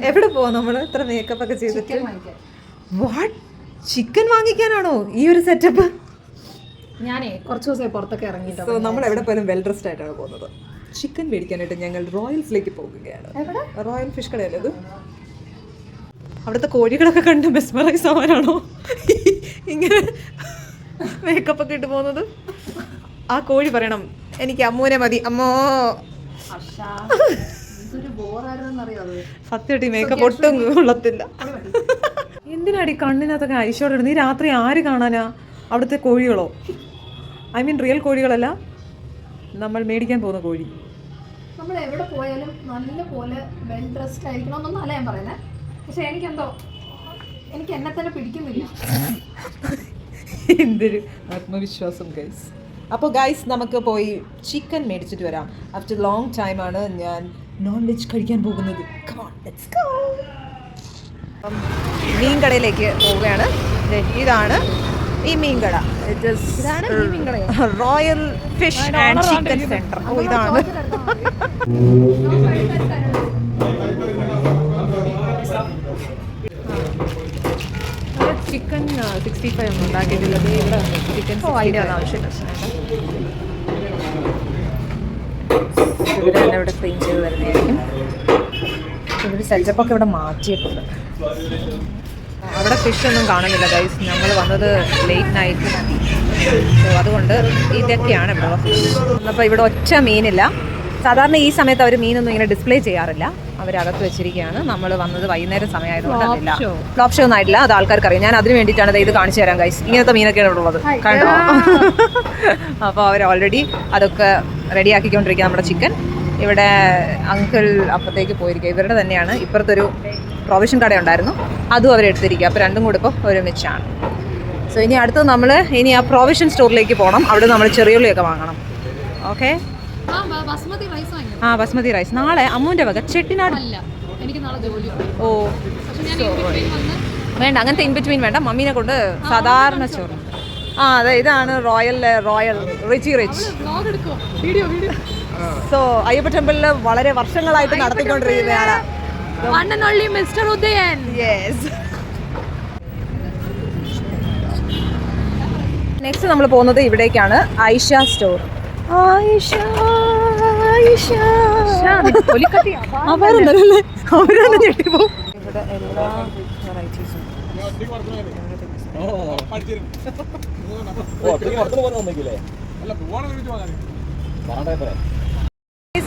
എവിടെ പോവാ നമ്മൾ ഇത്ര മേക്കപ്പ് ഒക്കെ ചെയ്തിട്ട്? വാട്ട്, ചിക്കൻ വാങ്ങിക്കാനാണോ ഈ ഒരു സെറ്റപ്പ്? ഞാനേ കുറച്ച് ദിവസമായി പുറത്തൊക്കെ ഇറങ്ങിയിട്ട്. സോ നമ്മൾ എവിടെ പോലും വെൽ ഡ്രസ്ഡ് ആയിട്ടാണ് പോകുന്നത്. ചിക്കൻ മേടിക്കാനായിട്ട് ഞങ്ങൾ റോയൽസിലേക്ക് പോകുകയാണ്. റോയൽ ഫിഷ് കടയല്ലേ ഇത്? അവിടുത്തെ കോഴികളൊക്കെ കണ്ട് മെസ്മറൈസ് ആവാനാണോ ഇങ്ങനെ മേക്കപ്പ് ഒക്കെ ഇട്ട് പോകുന്നത്? ആ കോഴി പറയണം എനിക്ക് അമ്മൂനെ മതി അമ്മോ. സത്യമായിട്ട് മേക്കപ്പ് ഒട്ടും കൊള്ളത്തില്ല. എന്തിനാടി കണ്ണിനകത്തൊക്കെ ഐശോടെ ഇടുന്നത്? ഈ രാത്രി ആര് കാണാനാ? അവിടുത്തെ കോഴികളോ? ഐ മീൻ റിയൽ കോഴികളല്ല, നമ്മൾ മേടിക്കാൻ പോകുന്ന കോഴി. നമ്മൾ എവിടെ പോയാലും നല്ല പോലെ വെൽ ഡ്രസ്ഡ് ആയിരിക്കണം എന്നൊന്നല്ല ഞാൻ പറയുന്നത്. പക്ഷെ എനിക്കെന്തോ എനിക്ക് എന്നെ തന്നെ പിടിക്കുന്നില്ല. എന്തൊരു ആത്മവിശ്വാസം ഗൈസ്. അപ്പോൾ ഗൈസ് നമുക്ക് പോയി ചിക്കൻ മേടിച്ചിട്ട് വരാം. ആഫ്റ്റർ ലോങ് ടൈം ആണ് ഞാൻ നോൺ വെജ് കഴിക്കാൻ പോകുന്നത്. മീൻ കടയിലേക്ക് പോവുകയാണ്. ഇതാണ് ഈ മീൻ കട. Royal fish and chicken centre. ഇതാണ് ചിക്കൻ 65 ഒന്നും ഉണ്ടാക്കിയിട്ടില്ല. ഇവിടെ ചിക്കൻ ആവശ്യമില്ല. ഇവിടെ തന്നെ ഇവിടെ ക്ലീൻ ചെയ്ത് വരുന്നതായിരിക്കും. ഇവിടെ സെറ്റപ്പൊക്കെ ഇവിടെ മാറ്റിയിട്ടുണ്ട്. അവിടെ ഫിഷ് ഒന്നും കാണുന്നില്ല ഗൈസ്. ഞങ്ങൾ വന്നത് ലേറ്റ് നൈറ്റ്, സോ അതുകൊണ്ട് ഇതൊക്കെയാണ് ഇവിടെ ഫിഷ്. അപ്പോൾ ഇവിടെ ഒറ്റ മീനില്ല. സാധാരണ ഈ സമയത്ത് അവർ മീനൊന്നും ഇങ്ങനെ ഡിസ്പ്ലേ ചെയ്യാറില്ല, അവരകത്ത് വെച്ചിരിക്കുകയാണ്. നമ്മൾ വന്നത് വൈകുന്നേരം സമയമായതുകൊണ്ട് അതില്ല. ഫ്ലോപ്പ് ഷോ ഒന്നും ആയിട്ടില്ല, അത് ആൾക്കാർക്ക് അറിയാം. ഞാൻ അതിന് വേണ്ടിയിട്ടാണ് ഇത് കാണിച്ചു തരാം ഗൈസ്. ഇങ്ങനത്തെ മീനൊക്കെയാണ് ഇവിടെ ഉള്ളത്, കണ്ടോ? അപ്പോൾ അവർ ഓൾറെഡി അതൊക്കെ റെഡിയാക്കിക്കൊണ്ടിരിക്കുക. നമ്മുടെ ചിക്കൻ ഇവിടെ അങ്കിൾ അപ്പുറത്തേക്ക് പോയിരിക്കുക. ഇവരുടെ തന്നെയാണ്. ഇപ്പുറത്തൊരു പ്രൊവിഷൻ കട ഉണ്ടായിരുന്നു, അതും അവരെടുത്തിരിക്കുക. അപ്പോൾ രണ്ടും കൂടെ ഇപ്പോൾ ഒരുമിച്ചാണ്. സോ ഇനി അടുത്തത് നമ്മൾ ഇനി ആ പ്രൊവിഷൻ സ്റ്റോറിലേക്ക് പോകണം. അവിടെ നമ്മൾ ചെറിയുള്ളിയൊക്കെ വാങ്ങണം. ഓക്കെ. ആ ബസ്മതി റൈസ് നാളെ അമ്മൂൻ്റെ വക ചെട്ടിനാട്. ഓ വേണ്ട, അങ്ങനത്തെ ഇൻ ബിറ്റ്വീൻ വേണ്ട. മമ്മീനെ കൊണ്ട് സാധാരണ ചോറ്. ആ അതെ, ഇതാണ് റോയൽ റിച്ച്. സോ അയ്യപ്പ ടെമ്പിളിൽ വളരെ വർഷങ്ങളായിട്ട് നടത്തിക്കൊണ്ടിരിക്കുന്നതാണ്. നെക്സ്റ്റ് നമ്മൾ പോകുന്നത് ഇവിടേക്കാണ്, ഐഷ സ്റ്റോർ. അവരൊന്ന് ഞെട്ടിപ്പോ. ഇവിടെ എല്ലാ വെറൈറ്റീസും.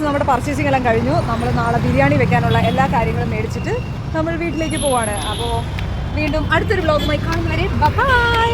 നമ്മുടെ പർച്ചേസിംഗ് എല്ലാം കഴിഞ്ഞു. നമ്മൾ നാളെ ബിരിയാണി വെക്കാനുള്ള എല്ലാ കാര്യങ്ങളും മേടിച്ചിട്ട് നമ്മൾ വീട്ടിലേക്ക് പോവാണ്. അപ്പോൾ വീണ്ടും അടുത്തൊരു വ്ലോഗുമായി കാണുന്നവരെ ബൈ.